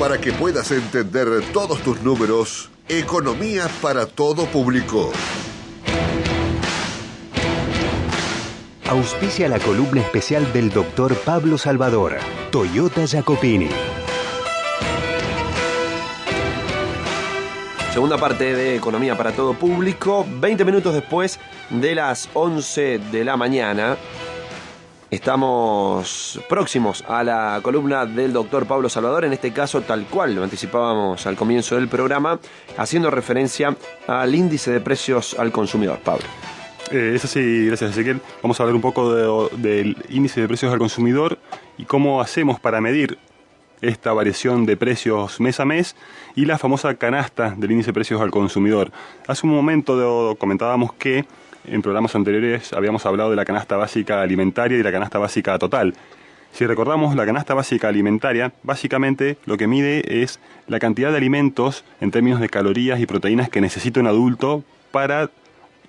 Para que puedas entender todos tus números, economía para todo público. Auspicia la columna especial del doctor Pablo Salvador, Toyota Jacopini. Segunda parte de Economía para todo público, 20 minutos después de las 11 de la mañana. Estamos próximos a la columna del doctor Pablo Salvador, en este caso tal cual lo anticipábamos al comienzo del programa, haciendo referencia al índice de precios al consumidor. Pablo. Es así, gracias Ezequiel. Vamos a hablar un poco del índice de precios al consumidor y cómo hacemos para medir esta variación de precios mes a mes y la famosa canasta del índice de precios al consumidor. Hace un momento comentábamos que en programas anteriores habíamos hablado de la canasta básica alimentaria y la canasta básica total. Si recordamos, la canasta básica alimentaria básicamente lo que mide es la cantidad de alimentos en términos de calorías y proteínas que necesita un adulto para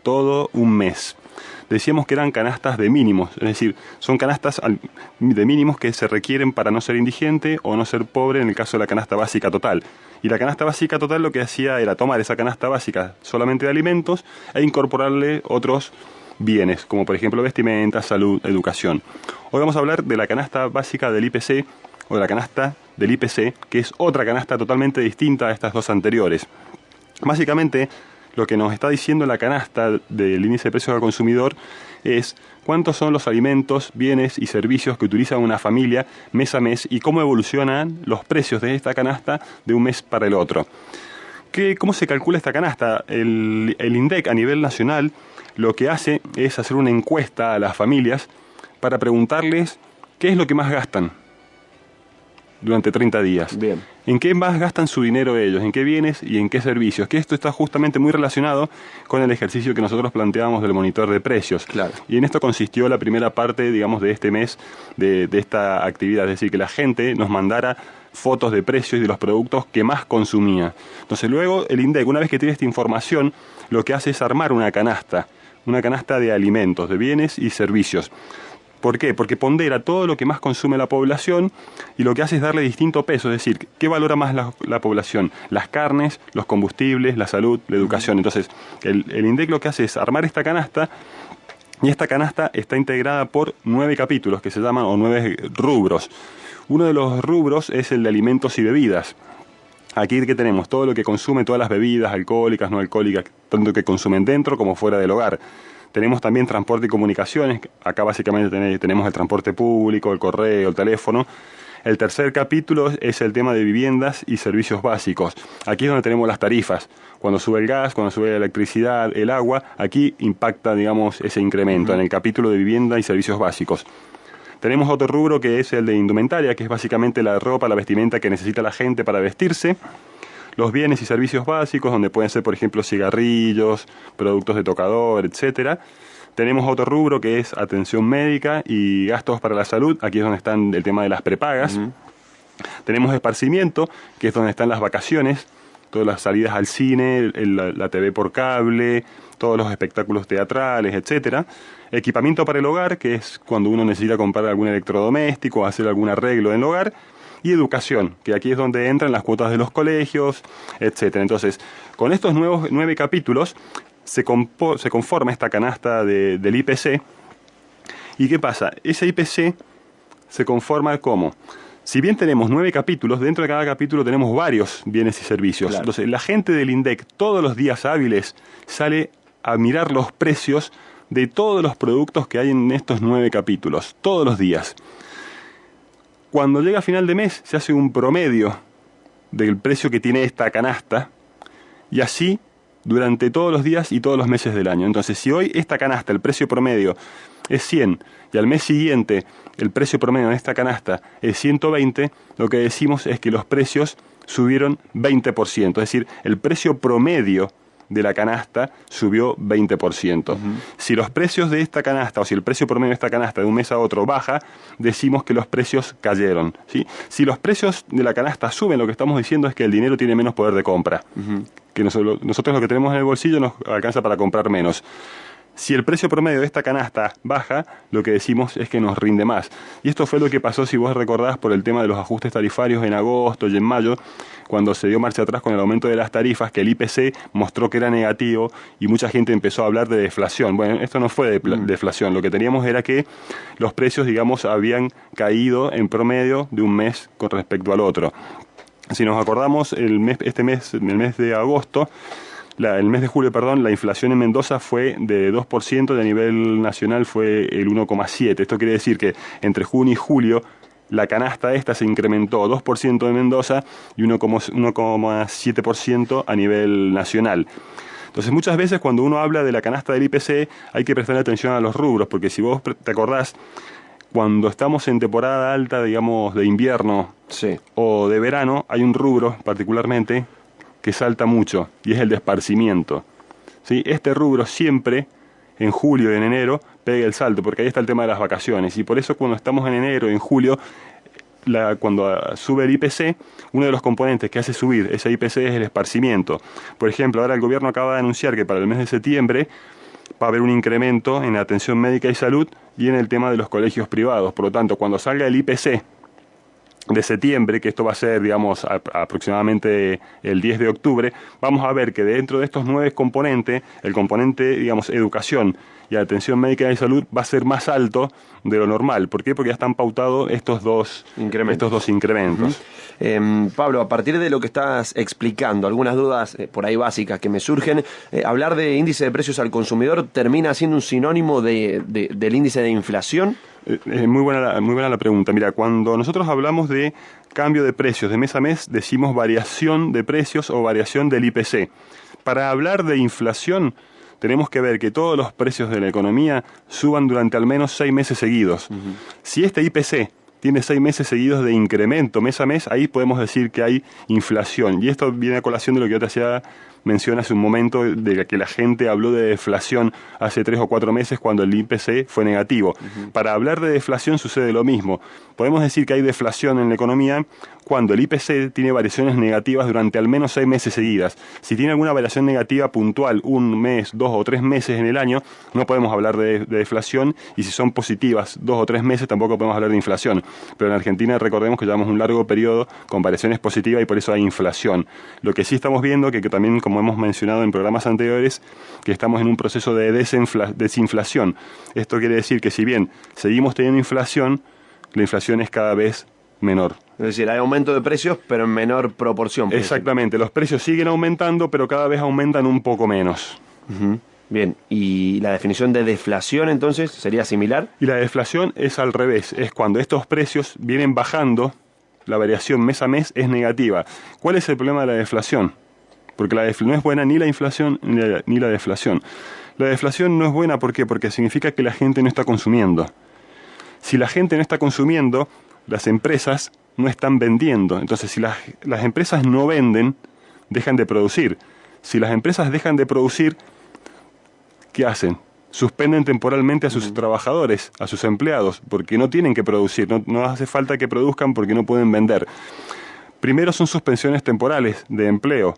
todo un mes. Decíamos que eran canastas de mínimos, es decir, son canastas de mínimos que se requieren para no ser indigente o no ser pobre en el caso de la canasta básica total. Y la canasta básica total lo que hacía era tomar esa canasta básica solamente de alimentos e incorporarle otros bienes, como por ejemplo vestimenta, salud, educación. Hoy vamos a hablar de la canasta básica del IPC o de la canasta del IPC, que es otra canasta totalmente distinta a estas dos anteriores. Básicamente, lo que nos está diciendo la canasta del índice de precios al consumidor es cuántos son los alimentos, bienes y servicios que utiliza una familia mes a mes y cómo evolucionan los precios de esta canasta de un mes para el otro. ¿Cómo se calcula esta canasta? El INDEC a nivel nacional lo que hace es hacer una encuesta a las familias para preguntarles qué es lo que más gastan durante 30 días. Bien. ¿En qué más gastan su dinero ellos? ¿En qué bienes y en qué servicios? Que esto está justamente muy relacionado con el ejercicio que nosotros planteábamos del monitor de precios. Claro. Y en esto consistió la primera parte, digamos, de este mes de esta actividad. Es decir, que la gente nos mandara fotos de precios y de los productos que más consumía. Entonces luego el INDEC, una vez que tiene esta información, lo que hace es armar una canasta de alimentos, de bienes y servicios. ¿Por qué? Porque pondera todo lo que más consume la población y lo que hace es darle distinto peso, es decir, ¿qué valora más la población? Las carnes, los combustibles, la salud, la educación. Entonces, el INDEC lo que hace es armar esta canasta y esta canasta está integrada por 9 capítulos que se llaman, o 9 rubros. Uno de los rubros es el de alimentos y bebidas. Aquí que tenemos todo lo que consume, todas las bebidas alcohólicas, no alcohólicas, tanto que consumen dentro como fuera del hogar. Tenemos también transporte y comunicaciones. Acá básicamente tenemos el transporte público, el correo, el teléfono. El tercer capítulo es el tema de viviendas y servicios básicos. Aquí es donde tenemos las tarifas. Cuando sube el gas, cuando sube la electricidad, el agua, aquí impacta, digamos, ese incremento en el capítulo de vivienda y servicios básicos. Tenemos otro rubro que es el de indumentaria, que es básicamente la ropa, la vestimenta que necesita la gente para vestirse. Los bienes y servicios básicos, donde pueden ser, por ejemplo, cigarrillos, productos de tocador, etcétera. Tenemos otro rubro que es atención médica y gastos para la salud. Aquí es donde están el tema de las prepagas. Tenemos esparcimiento, que es donde están las vacaciones, todas las salidas al cine, la TV por cable, todos los espectáculos teatrales, etcétera. Equipamiento para el hogar, que es cuando uno necesita comprar algún electrodoméstico, hacer algún arreglo en el hogar. Y educación, que aquí es donde entran las cuotas de los colegios, etcétera. Entonces, con estos 9 capítulos se conforma esta canasta del IPC. ¿Y qué pasa? Ese IPC se conforma como, si bien tenemos 9 capítulos, dentro de cada capítulo tenemos varios bienes y servicios. Claro. Entonces, la gente del INDEC todos los días hábiles sale a mirar los precios de todos los productos que hay en estos 9 capítulos, todos los días. Cuando llega a final de mes se hace un promedio del precio que tiene esta canasta y así durante todos los días y todos los meses del año. Entonces, si hoy esta canasta, el precio promedio es 100 y al mes siguiente el precio promedio de esta canasta es 120, lo que decimos es que los precios subieron 20%. Es decir, el precio promedio de la canasta subió 20%. Si los precios de esta canasta, o si el precio promedio de esta canasta de un mes a otro baja, decimos que los precios cayeron, ¿sí? Si los precios de la canasta suben, lo que estamos diciendo es que el dinero tiene menos poder de compra. Que nosotros lo que tenemos en el bolsillo nos alcanza para comprar menos. Si el precio promedio de esta canasta baja, lo que decimos es que nos rinde más. Y esto fue lo que pasó, si vos recordás, por el tema de los ajustes tarifarios en agosto y en mayo, cuando se dio marcha atrás con el aumento de las tarifas, que el IPC mostró que era negativo y mucha gente empezó a hablar de deflación. Bueno, esto no fue deflación, lo que teníamos era que los precios, digamos, habían caído en promedio de un mes con respecto al otro. Si nos acordamos, el mes de agosto, el mes de julio, perdón, la inflación en Mendoza fue de 2% y a nivel nacional fue el 1,7%. Esto quiere decir que entre junio y julio la canasta esta se incrementó 2% en Mendoza y 1,7% a nivel nacional. Entonces muchas veces cuando uno habla de la canasta del IPC hay que prestar atención a los rubros, porque si vos te acordás, cuando estamos en temporada alta, digamos, de invierno o de verano, hay un rubro particularmente que salta mucho, y es el de esparcimiento. ¿Sí? Este rubro siempre, en julio y en enero, pega el salto, porque ahí está el tema de las vacaciones. Y por eso cuando estamos en enero y en julio, cuando sube el IPC, uno de los componentes que hace subir ese IPC es el esparcimiento. Por ejemplo, ahora el gobierno acaba de anunciar que para el mes de septiembre va a haber un incremento en la atención médica y salud y en el tema de los colegios privados. Por lo tanto, cuando salga el IPC de septiembre, que esto va a ser, digamos, aproximadamente el 10 de octubre, vamos a ver que dentro de estos 9 componentes, el componente, digamos, educación y atención médica y salud va a ser más alto de lo normal. ¿Por qué? Porque ya están pautados estos dos incrementos. Pablo, a partir de lo que estás explicando, algunas dudas por ahí básicas que me surgen, hablar de índice de precios al consumidor termina siendo un sinónimo del índice de inflación. Muy buena la pregunta. Mira, cuando nosotros hablamos de cambio de precios de mes a mes, decimos variación de precios o variación del IPC. Para hablar de inflación, tenemos que ver que todos los precios de la economía suban durante al menos 6 meses seguidos. Si este IPC tiene 6 meses seguidos de incremento mes a mes, ahí podemos decir que hay inflación. Y esto viene a colación de lo que yo te hacía mención hace un momento, de que la gente habló de deflación hace 3 o 4 meses cuando el IPC fue negativo. Para hablar de deflación sucede lo mismo. Podemos decir que hay deflación en la economía cuando el IPC tiene variaciones negativas durante al menos 6 meses seguidas. Si tiene alguna variación negativa puntual, 1 mes, 2 o 3 meses en el año, no podemos hablar de deflación, y si son positivas 2 o 3 meses tampoco podemos hablar de inflación. Pero en Argentina recordemos que llevamos un largo periodo con variaciones positivas y por eso hay inflación. Lo que sí estamos viendo, que también, como hemos mencionado en programas anteriores, que estamos en un proceso de desinflación. Esto quiere decir que si bien seguimos teniendo inflación, la inflación es cada vez menor. Es decir, hay aumento de precios, pero en menor proporción. Exactamente, los precios siguen aumentando, pero cada vez aumentan un poco menos. Bien, ¿y la definición de deflación entonces sería similar? Y la deflación es al revés, es cuando estos precios vienen bajando, la variación mes a mes es negativa. ¿Cuál es el problema de la deflación? Porque no es buena ni la inflación ni la deflación. La deflación no es buena, ¿por qué? Porque significa que la gente no está consumiendo. Si la gente no está consumiendo, las empresas no están vendiendo. Entonces, si las empresas no venden, dejan de producir. Si las empresas dejan de producir, ¿qué hacen? Suspenden temporalmente a sus trabajadores, a sus empleados, porque no tienen que producir, no hace falta que produzcan porque no pueden vender. Primero son suspensiones temporales de empleo.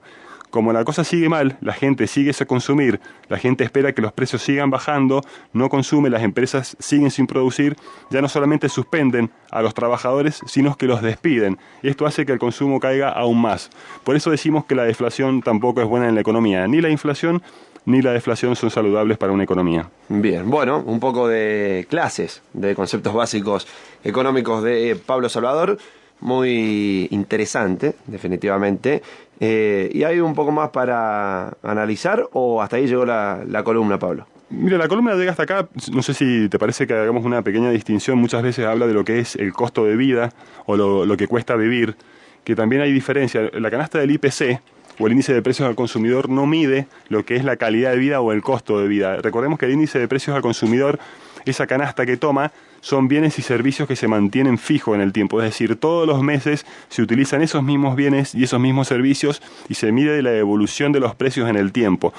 Como la cosa sigue mal, la gente sigue sin consumir, la gente espera que los precios sigan bajando, no consume, las empresas siguen sin producir, ya no solamente suspenden a los trabajadores, sino que los despiden. Y esto hace que el consumo caiga aún más. Por eso decimos que la deflación tampoco es buena en la economía. Ni la inflación ni la deflación son saludables para una economía. Bien, bueno, un poco de clases, de conceptos básicos económicos de Pablo Salvador. Muy interesante, definitivamente. ¿Y hay un poco más para analizar o hasta ahí llegó la columna, Pablo? Mira, la columna llega hasta acá. No sé si te parece que hagamos una pequeña distinción. Muchas veces habla de lo que es el costo de vida o lo que cuesta vivir, que también hay diferencia. La canasta del IPC o el índice de precios al consumidor no mide lo que es la calidad de vida o el costo de vida. Recordemos que el índice de precios al consumidor, esa canasta que toma, son bienes y servicios que se mantienen fijos en el tiempo. Es decir, todos los meses se utilizan esos mismos bienes y esos mismos servicios y se mide la evolución de los precios en el tiempo.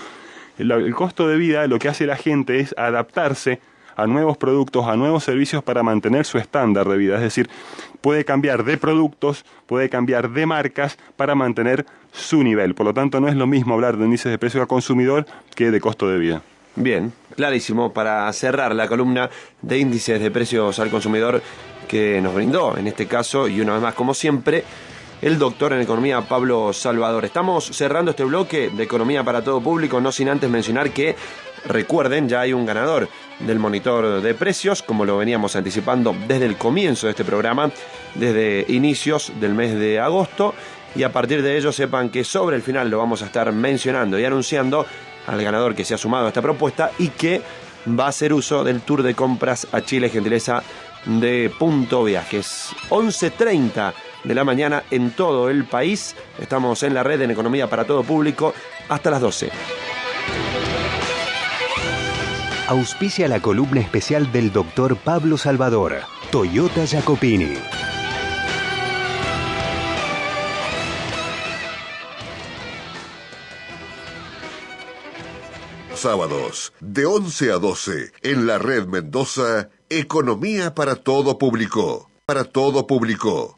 El costo de vida, lo que hace la gente es adaptarse a nuevos productos, a nuevos servicios para mantener su estándar de vida. Es decir, puede cambiar de productos, puede cambiar de marcas para mantener su nivel. Por lo tanto, no es lo mismo hablar de índices de precios al consumidor que de costo de vida. Bien, clarísimo para cerrar la columna de índices de precios al consumidor que nos brindó, en este caso, y una vez más, como siempre, el doctor en economía Pablo Salvador. Estamos cerrando este bloque de economía para todo público, no sin antes mencionar que, recuerden, ya hay un ganador del monitor de precios, como lo veníamos anticipando desde el comienzo de este programa, desde inicios del mes de agosto, y a partir de ello sepan que sobre el final lo vamos a estar mencionando y anunciando al ganador que se ha sumado a esta propuesta y que va a hacer uso del tour de compras a Chile, gentileza de Punto Viajes. 11:30 de la mañana en todo el país. Estamos en la red en Economía para Todo Público hasta las 12. Auspicia la columna especial del doctor Pablo Salvador, Toyota Jacopini. Sábados, de 11 a 12, en la red Mendoza, Economía para Todo Público. Para todo público.